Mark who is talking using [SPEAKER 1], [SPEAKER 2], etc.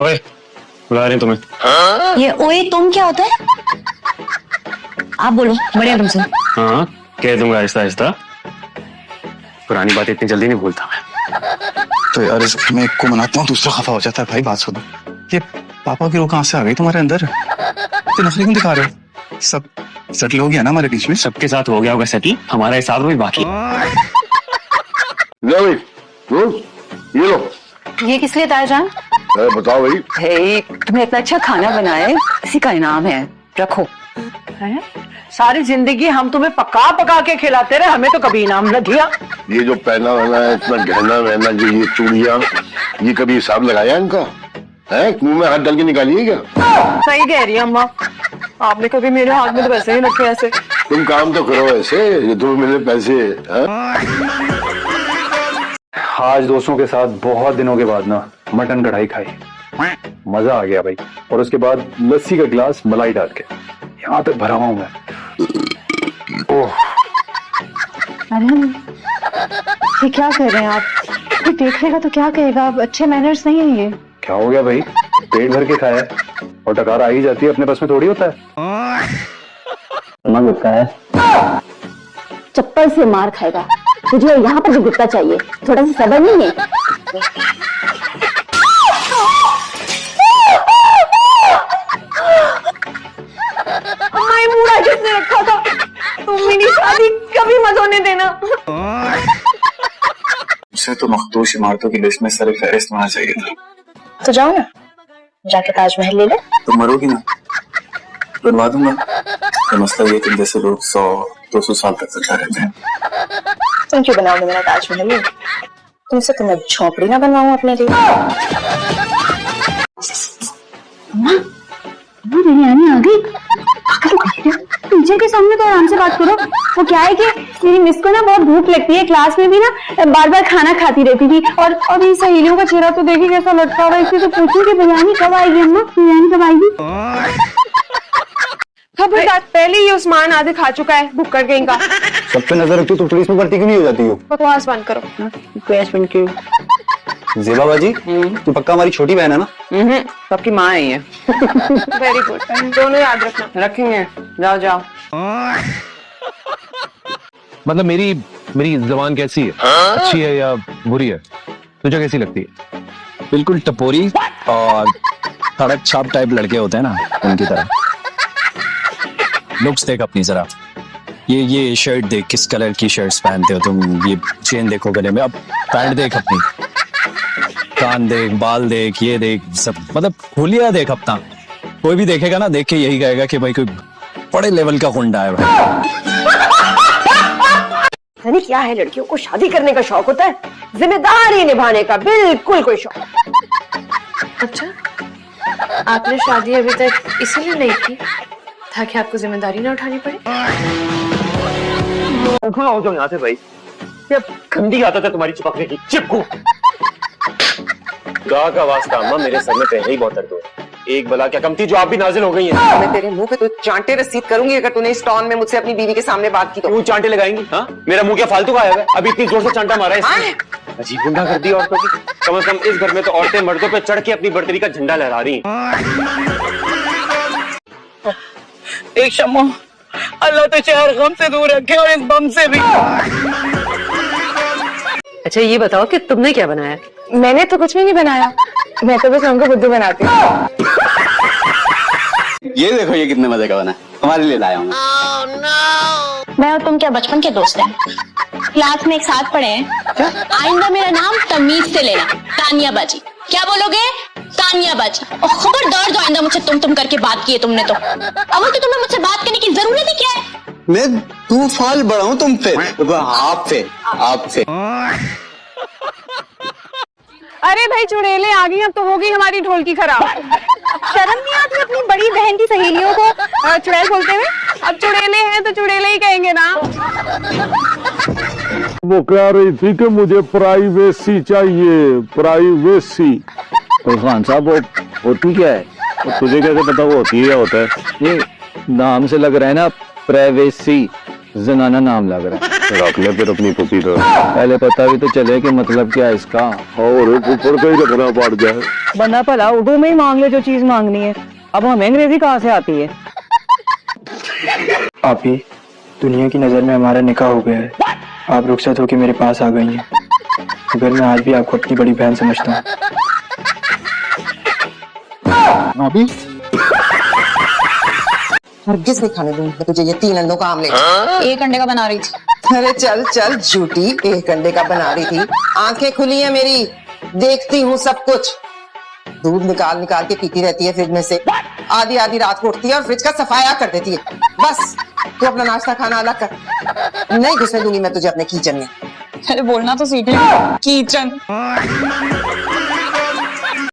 [SPEAKER 1] ओए, बुला रहे हैं तुम्हें।
[SPEAKER 2] ये ओए तुम क्या होता है? आप बोलो, बढ़िया तुमसे।
[SPEAKER 1] हाँ, कह दूंगा आहिस्ता आहिस्ता। पुरानी बात इतनी जल्दी नहीं भूलता मैं।
[SPEAKER 3] तो यार मैं एक को मनाता हूँ, दूसरा खफा हो जाता है। भाई बात सुनो, ये पापा की रूह कहाँ से आ गई तुम्हारे अंदर? तो नफरत क्यों दिखा रहे हो? सब सेटल हो गया ना हमारे बीच में?
[SPEAKER 1] सबके साथ हो गया होगा सेटल, हमारा हिसाब भी बाकी।
[SPEAKER 4] लो भाई, ये लो।
[SPEAKER 2] ये किस लिए तायाजान?
[SPEAKER 4] बताओ भाई।
[SPEAKER 5] हे, तुमने इतना अच्छा खाना बनाया है, इसी का इनाम है, रखो। है? सारी जिंदगी हम तुम्हें पका पका के खिलाते रहे, हमें तो कभी इनाम न दिया।
[SPEAKER 4] ये जो पहना वहना है, इतना गहना वहना, जो ये चूड़ियां, ये कभी हिसाब लगाया इनका? है मुंह में हाथ डाल के निकालिए क्या?
[SPEAKER 5] सही कह रही है अम्मा, आपने कभी मेरे हाथ में तो वैसे ही रखे ऐसे।
[SPEAKER 4] तुम काम तो करो ऐसे, ये तुम्हें मिले पैसे।
[SPEAKER 6] आज दोस्तों के साथ बहुत दिनों के बाद ना मटन कढ़ाई खाई, मजा आ गया भाई। और उसके बाद लस्सी का गिलास मलाई डाल के यहाँ तक भरा हुआ मैं। ओह,
[SPEAKER 2] अरे ये क्या कर रहे हैं आप? कोई देखेगा तो क्या कहेगा? आप अच्छे मैनर्स नहीं है ये।
[SPEAKER 6] क्या हो गया भाई? पेट भर के खाया है और टकार आ ही जाती है, अपने बस में थोड़ी होता है।
[SPEAKER 7] गुस्सा है, चप्पल से मार खाएगा। तुझे यहाँ पर भी गुस्सा चाहिए, थोड़ा सा सब्र नहीं है?
[SPEAKER 5] अम्मा, ये मूड़ा किसने रखा था? तुम मेरी शादी कभी मत होने देना।
[SPEAKER 3] उसे तो मखदूश इमारतों की लिस्ट में सर फहरिस्त होना चाहिए था।
[SPEAKER 7] तो जाओ ना, जाके ताजमहल ले ले।
[SPEAKER 3] तो मरोगी ना, बनवा दूंगा। तो मसला ये, तुम जैसे लोग 100-200 साल तक जिंदा रहते हैं।
[SPEAKER 7] तुम क्यों बनाओगे मेरा ताजमहल? तुमसे तो मैं झोपड़ी ना बनवाऊं अपने लिए। बिरयानी आ गई। टीचर के सामने तो आराम से बात करो। वो क्या है कि मेरी मिस को ना बहुत भूख लगती है, क्लास में भी ना बार बार खाना खाती रहती थी। और अभी सहेलियों का चेहरा तो देखी कैसा लटका हुआ है, इसलिए तो पूछूं कि बिरयानी कब आएगी अम्मा? बिरयानी कब आएगी?
[SPEAKER 5] खबरदार, पहले ही उस्मान आधे खा चुका है, भूख कर गई का।
[SPEAKER 6] सब पे नजर रखती हो तो पुलिस में भर्ती क्यों नहीं हो जाती हो?
[SPEAKER 5] बकवास बंद करो।
[SPEAKER 6] जेबा बाजी, तू पक्का हमारी छोटी बहन है ना?
[SPEAKER 5] सबकी माँ है ये। वेरी गुड, दोनों याद रखना। रखेंगे, जाओ जाओ।
[SPEAKER 8] मतलब मेरी जबान कैसी है? अच्छी है या बुरी है? तुझे कैसी लगती है?
[SPEAKER 9] बिल्कुल टपोरी और सड़क छाप टाइप लड़के होते हैं ना, उनकी तरह। लुक्स देख अपनी जरा, ये शर्ट देख, किस कलर की शर्ट्स पहनते हो तुम। ये चेन देखो गले में, अब पैंट देख अपनी, कान देख, बाल देख, ये देख, सब मतलब हुलिया देख अपना। कोई भी देखेगा ना, देख के यही कहेगा कि भाई कोई बड़े लेवल का गुंडा है भाई।
[SPEAKER 5] यानी क्या है, लड़कियों को शादी करने का शौक होता है, जिम्मेदारी निभाने का बिल्कुल कोई शौक।
[SPEAKER 10] अच्छा, आपने शादी अभी तक इसीलिए नहीं की ताकि आपको जिम्मेदारी ना उठानी पड़े?
[SPEAKER 1] कहाँ हो जाओ यहाँ से भाई, ये गंदी आदत है तुम्हारी चिपकने की। चिपकू खुदा का वास्ता अम्मा, मेरे सर में पहले ही बहुत दर्द हो रहा है। एक बला क्या कम थी जो आप भी नाजिल हो गई हैं।
[SPEAKER 5] मैं तेरे मुंह पे तो चांटे रसीद करूंगी अगर तूने इस टॉन में मुझसे अपनी बीवी के सामने बात की तो।
[SPEAKER 1] क्यों चांटे लगाएंगी? हाँ, मेरा मुंह क्या फालतू का आया है? अभी इतनी जोर से चांटा मारा है इसने। अजीब गुंडा कर दी औरतों की। कम से कम इस घर में तो औरतें मर्दों पे चढ़ के अपनी बढ़तरी का झंडा लहरा रही हैं।
[SPEAKER 5] एक शम्मा, अल्लाह तो चार गम से दूर रखे और इस बम से भी। अच्छा ये बताओ कि तुमने क्या बनाया?
[SPEAKER 10] मैंने तो कुछ भी नहीं बनाया, मैं तो बस हमको बुद्धू बनाती हूँ।
[SPEAKER 9] ये देखो, ये कितने मजे का बना है, तुम्हारे लिए लाया हूँ।
[SPEAKER 7] मैं और तुम क्या बचपन के दोस्त हैं? क्लास में एक साथ पढ़े हैं। आइंदा मेरा नाम तमीज से लेना, तानिया बाजी। क्या बोलोगे? तानिया बाजी। और खबरदार जो आइंदा मुझसे तुम करके बात की है तुमने तो। अव्वल तो तुम्हें मुझसे बात करने की जरूरत ही क्या है?
[SPEAKER 9] मैं तू फाल बड़ा हूँ तुम पे, आपसे।
[SPEAKER 5] अरे भाई चुड़ैले आ गई, अब तो होगी हमारी ढोलकी खराब। शर्म नहीं आती अपनी बड़ी बहन की सहेलियों को चुड़ैल बोलते हुए? अब चुड़ैले हैं तो चुड़ैले ही कहेंगे ना।
[SPEAKER 4] वो कह रही थी कि मुझे प्राइवेसी चाहिए, प्राइवेसी।
[SPEAKER 9] तो खान साहब, वो होती क्या है?
[SPEAKER 4] तो तुझे कैसे पता वो होती है या होता है?
[SPEAKER 9] ये नाम से लग रहा है ना, प्राइवेसी, जनाना नाम लग रहा है।
[SPEAKER 4] रख ले फिर अपनी पुपी तो।
[SPEAKER 6] पहले पता भी तो चले कि मतलब क्या है इसका।
[SPEAKER 4] और ऊपर का ही रखना पड़ जाए।
[SPEAKER 11] बंदा भला उर्दू में ही मांग ले जो चीज मांगनी है, अब हमें अंग्रेजी कहाँ से आती है।
[SPEAKER 3] आप ही दुनिया की नजर में हमारा निकाह हो गया है, आप रुखसत होकर मेरे पास आ गई हैं, मगर मैं आज भी आपको अपनी बड़ी बहन समझता हूँ।
[SPEAKER 11] अभी हरगिज़ नहीं खाने दूंगी तुझे ये 3 अंडों का आमलेट।
[SPEAKER 7] 1 अंडे का बना रही थी।
[SPEAKER 11] अरे चल चल झूठी, 1 अंडे का बना रही थी। आंखें खुली है मेरी, देखती हूँ सब कुछ। दूध निकाल निकाल के पीती रहती है फ्रिज में से, आधी आधी रात को उठती है और फ्रिज का सफाया कर देती है। बस तू अपना नाश्ता खाना अलग कर, नहीं घुसने दूंगी मैं तुझे अपने किचन में।
[SPEAKER 7] अरे बोलना तो सीख ले, किचन।